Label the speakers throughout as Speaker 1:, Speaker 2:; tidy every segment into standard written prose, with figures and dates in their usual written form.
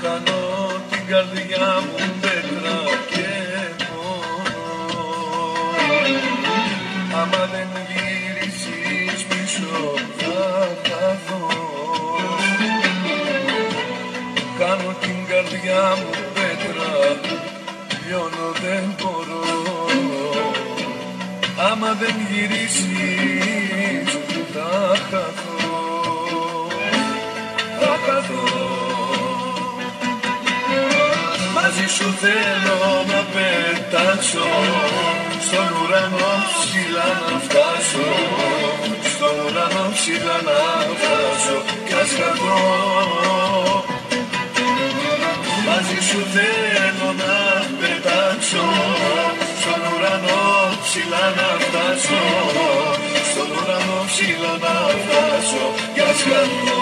Speaker 1: κάνω την καρδιά μου πέτρα και πόνο. Άμα δεν γυρίσεις πίσω θα χαθώ. Κάνω την καρδιά μου πέτρα, λιώνω δεν μπορώ. Άμα δεν γυρίσεις θα χαθώ. Θα χαθώ. Μαζί σου θέλω να πετάξω, στον ουρανό ψηλά να φτάσω, στον ουρανό ψηλά να φτάσω κι ας χαθώ. Μαζί σου θέλω να πετάξω, στον ουρανό ψηλά να φτάσω, στον ουρανό ψηλά να φτάσω κι ας χαθώ.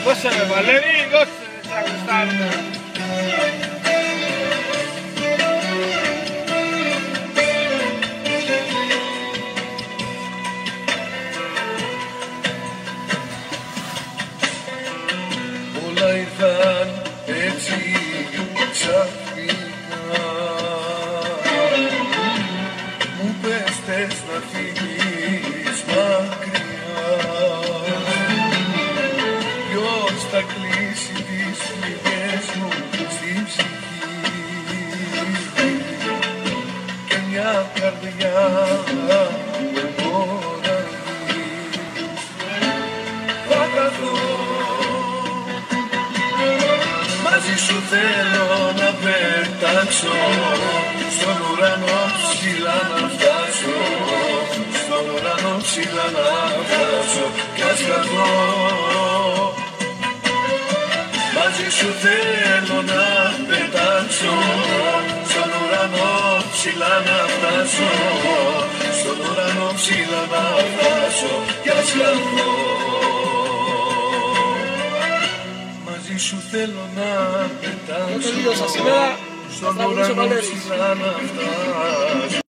Speaker 2: Δώσε με Βαλέρη, δώσε με, θα γουστάρουμε.
Speaker 1: Όλα ήρθαν έτσι ξαφνικά. Μου πες θες να φύγεις μακριά. Ποιος θα κλείσει τις φληγές μου στην ψυχή και μια καρδιά που εμπορεύει. Θα καθώ. Μαζί σου θέλω να πετάξω, στον ουρανό ψηλά να φτάσω, στον ουρανό ψηλά να φτάσω κι ας χαθώ. Μαζί σου θέλω να πετάξω, στον ουρανό ψηλά να φτάσω, στον ουρανό ψηλά να φτάσω κι ας χαθώ. Μαζί σου θέλω να πετάξω, στον ουρανό ψηλά να φτάσω.